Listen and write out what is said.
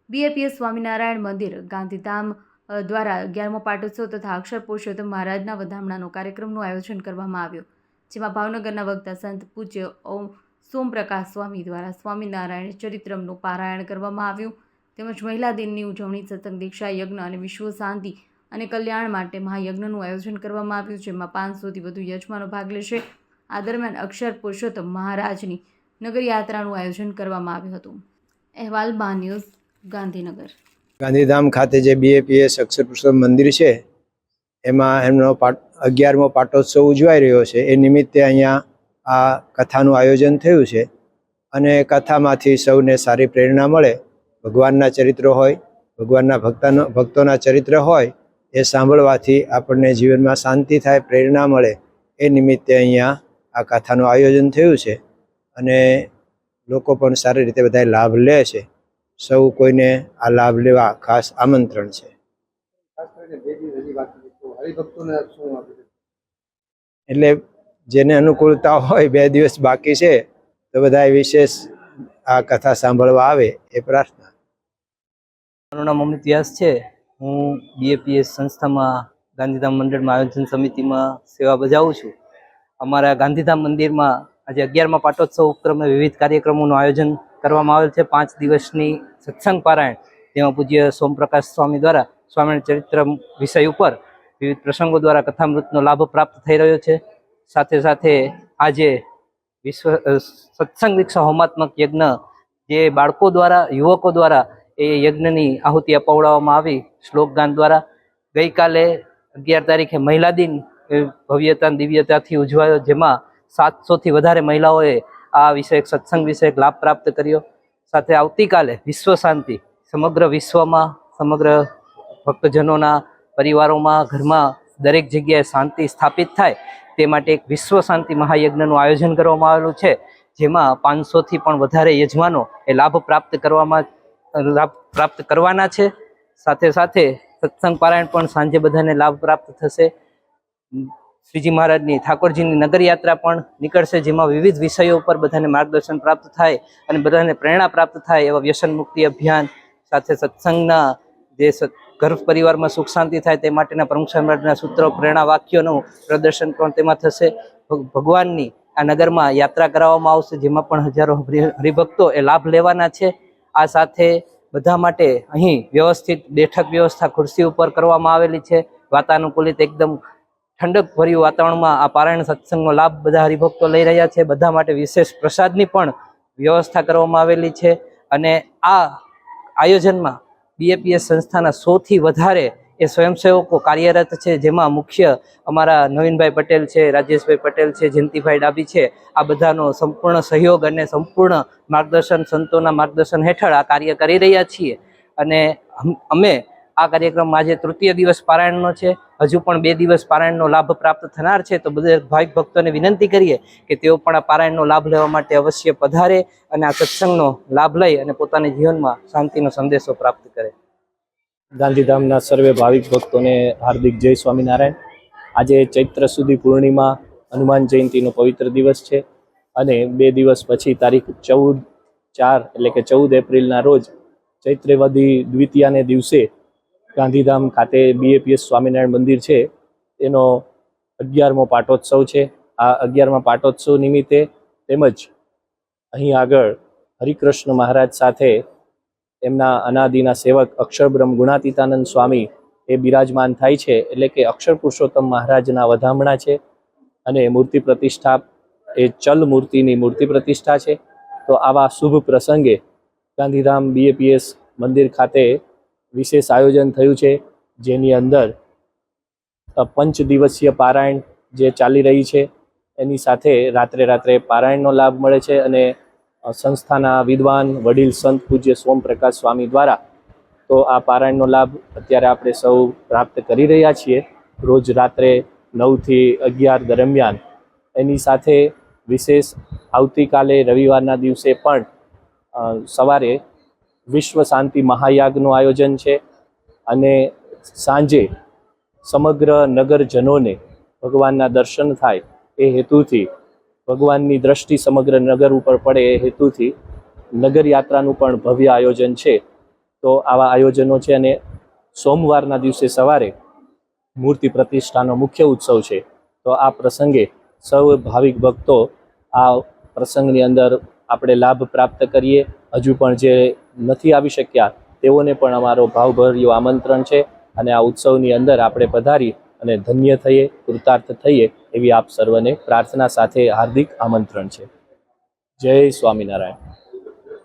BAPS Swaminarayan મંદિર ગાંધીધામ દ્વારા 11મો પાટોત્સવ તથા અક્ષર પુરુષોત્તમ મહારાજના વધામણાનો કાર્યક્રમનું આયોજન કરવામાં આવ્યું, જેમાં ભાવનગરના વક્તા સંત પૂજ્ય ઓમ સોમપ્રકાશ સ્વામી દ્વારા સ્વામિનારાયણ ચરિત્રમનું પારાયણ કરવામાં આવ્યું, તેમજ મહિલા દિનની ઉજવણી, સત્સંગ, દીક્ષા યજ્ઞ અને વિશ્વ શાંતિ અને કલ્યાણ માટે મહાયજ્ઞનું આયોજન કરવામાં આવ્યું, જેમાં 500થી વધુ યજમાનો ભાગ લેશે। આ દરમિયાન અક્ષર પુરુષોત્તમ મહારાજની નગરયાત્રાનું આયોજન કરવામાં આવ્યું હતું। અહેવાલ મા ન્યૂઝ, ગાંધીનગર। ગાંધીધામ ખાતે જે બીએપીએસ અક્ષર પુરુષોત્તમ મંદિર છે એમાં એમનો 11મો પાટોત્સવ ઉજવાઈ રહ્યો છે। એ નિમિત્તે અહીંયા આ કથાનું આયોજન થયું છે અને કથામાંથી સૌને સારી પ્રેરણા મળે। ભગવાનના ચરિત્રો હોય, ભગવાનના ભક્તોના ચરિત્ર હોય, એ સાંભળવાથી આપણને જીવનમાં શાંતિ થાય, પ્રેરણા મળે। એ નિમિત્તે અહીંયા આ કથાનું આયોજન થયું છે અને લોકો પણ સારી રીતે બધા લાભ લે છે। સૌ કોઈને આ લાભ લેવા ખાસ આમંત્રણ છે। એટલે જેને અનુકૂળતા હોય 2 દિવસ બાકી છે તો બધા વિશેષ આ કથા સાંભળવા આવે એ પ્રાર્થના। મારું નામ અમિત વ્યાસ છે। હું બીએપીએસ સંસ્થામાં ગાંધીધામ મંડળમાં આયોજન સમિતિમાં સેવા બજાવું છું। અમારા ગાંધીધામ મંદિરમાં આજે 11મા પાટોત્સવ ઉપક્રમે વિવિધ કાર્યક્રમોનું આયોજન કરવામાં આવેલ છે। 5 દિવસની સત્સંગ પારાયણ, તેમાં પૂજ્ય સોમપ્રકાશ સ્વામી દ્વારા સ્વામિનારાયણ ચરિત્ર વિષય ઉપર વિવિધ પ્રસંગો દ્વારા કથામૃતનો લાભ પ્રાપ્ત થઈ રહ્યો છે। સાથે સાથે આજે વિશ્વ સત્સંગ દીક્ષા હોમાત્મક યજ્ઞ જે બાળકો દ્વારા, યુવકો દ્વારા એ યજ્ઞની આહુતિ અપાવડાવવામાં આવી શ્લોક ગાન દ્વારા। ગઈકાલે 11 તારીખે મહિલા દિન ભવ્યતા દિવ્યતાથી ઉજવાયો, જેમાં 700થી વધારે મહિલાઓએ આ વિષયક સત્સંગ વિષયક લાભ પ્રાપ્ત કર્યો। સાથે આવતીકાલે વિશ્વ શાંતિ, સમગ્ર વિશ્વમાં સમગ્ર ભક્તજનોના પરિવારોમાં, ઘરમાં દરેક જગ્યાએ શાંતિ સ્થાપિત થાય તે માટે એક વિશ્વ શાંતિ મહાયજ્ઞનું આયોજન કરવામાં આવેલું છે, જેમાં 500થી પણ વધારે યજમાનો એ લાભ પ્રાપ્ત કરવાના છે। સાથે સાથે સત્સંગ પારાયણ પણ સાંજે બધાને લાભ પ્રાપ્ત થશે। શ્રીજી મહારાજની ઠાકોરજીની નગરયાત્રા પણ નીકળશે, જેમાં વિવિધ વિષયો પર બધાને માર્ગદર્શન પ્રાપ્ત થાય અને બધાને પ્રેરણા પ્રાપ્ત થાય એવા વ્યસન મુક્તિ અભિયાન, સાથે સત્સંગના જે ઘર પરિવારમાં સુખ શાંતિ થાય તે માટેના પ્રમુખ સ્વામી મહારાજના સૂત્રો, પ્રેરણા વાક્યોનું પ્રદર્શન પણ તેમાં થશે। ભગવાનની આ નગરમાં યાત્રા કરાવવામાં આવશે, જેમાં પણ હજારો હરિભક્તો એ લાભ લેવાના છે। આ સાથે બધા માટે અહીં વ્યવસ્થિત બેઠક વ્યવસ્થા ખુરશી ઉપર કરવામાં આવેલી છે। વાતાનુકૂલિત એકદમ ઠંડક ભર્યું વાતાવરણમાં આ પારાયણ સત્સંગનો લાભ બધા હરિભક્તો લઈ રહ્યા છે। બધા માટે વિશેષ પ્રસાદની પણ વ્યવસ્થા કરવામાં આવેલી છે અને આ આયોજનમાં બીએપીએસ સંસ્થાના 100થી વધારે એ સ્વયંસેવકો કાર્યરત છે, જેમાં મુખ્ય અમારા નવીનભાઈ પટેલ છે, રાજેશભાઈ પટેલ છે, જયંતિભાઈ ડાબી છે। આ બધાનો સંપૂર્ણ સહયોગ અને સંપૂર્ણ માર્ગદર્શન, સંતોના માર્ગદર્શન હેઠળ આ કાર્ય કરી રહ્યા છીએ અને અમે આ કાર્યક્રમ આજે 3ય દિવસ પારાયણનો છે। હજુ પણ 2 દિવસ પારાયણનો લાભ પ્રાપ્ત થનાર છે, તો બધા ભાવિક ભક્તોને વિનંતી કરીએ કે તેઓ પણ આ પારાયણનો લાભ લેવા માટે અવશ્ય પધારે અને આ સત્સંગનો લાભ લઈ અને પોતાના જીવનમાં શાંતિનો સંદેશો પ્રાપ્ત કરે। ગાંધીધામના સર્વે ભાવિક ભક્તોને હાર્દિક જય સ્વામિનારાયણ। આજે ચૈત્ર સુધી પૂર્ણિમા હનુમાન જયંતિનો પવિત્ર દિવસ છે અને 2 દિવસ પછી તારીખ 14/4 એટલે કે 14 એપ્રિલના રોજ ચૈત્રવદી દ્વિતીયાને દિવસે ગાંધીધામ ખાતે બીએપીએસ સ્વામિનારાયણ મંદિર છે એનો 11મો પાટોત્સવ છે। આ 11મા પાટોત્સવ નિમિત્તે તેમજ અહીં આગળ હરિકૃષ્ણ મહારાજ સાથે એમના અનાદિના સેવક અક્ષરબ્રહ્મ ગુણાતીતાનંદ સ્વામી એ બિરાજમાન થાય છે, એટલે કે અક્ષર પુરુષોત્તમ મહારાજના વધામણા છે અને મૂર્તિ પ્રતિષ્ઠા એ ચલ મૂર્તિની મૂર્તિ પ્રતિષ્ઠા છે। તો આવા શુભ પ્રસંગે ગાંધીધામ બીએપીએસ મંદિર ખાતે વિશેષ આયોજન થયું છે, જેની અંદર 5 દિવસીય પારાયણ જે ચાલી રહી છે એની સાથે રાત્રે પારાયણનો લાભ મળે છે અને સંસ્થાના વિદ્વાન વડીલ સંત પૂજ્ય સોમપ્રકાશ સ્વામી દ્વારા તો આ પારાયણનો લાભ અત્યારે આપણે સૌ પ્રાપ્ત કરી રહ્યા છીએ રોજ રાત્રે 9થી 11 દરમિયાન। એની સાથે વિશેષ આવતીકાલે રવિવારના દિવસે પણ સવારે વિશ્વ શાંતિ મહાયાગનું આયોજન છે અને સાંજે સમગ્ર નગરજનોને ભગવાનના દર્શન થાય એ હેતુથી, ભગવાનની દ્રષ્ટિ સમગ્ર નગર ઉપર પડે એ હેતુથી નગર યાત્રાનું પણ ભવ્ય આયોજન છે। તો આવા આયોજનો છે. અને સોમવારના દિવસે સવારે મૂર્તિ પ્રતિષ્ઠાનો મુખ્ય ઉત્સવ છે. તો આ પ્રસંગે સૌ ભાવિક ભક્તો આ પ્રસંગની અંદર આપણે લાભ પ્રાપ્ત કરીએ. હજુ પણ જે નથી આવી શક્યા તેઓને પણ અમારો ભાવભર્યું આમંત્રણ છે. અને આ ઉત્સવની અંદર આપણે પધારી અને ધન્ય થઈએ, કૃતાર્થ થઈએ એવી આપ સર્વને પ્રાર્થના સાથે હાર્દિક આમંત્રણ છે. જય સ્વામિનારાયણ.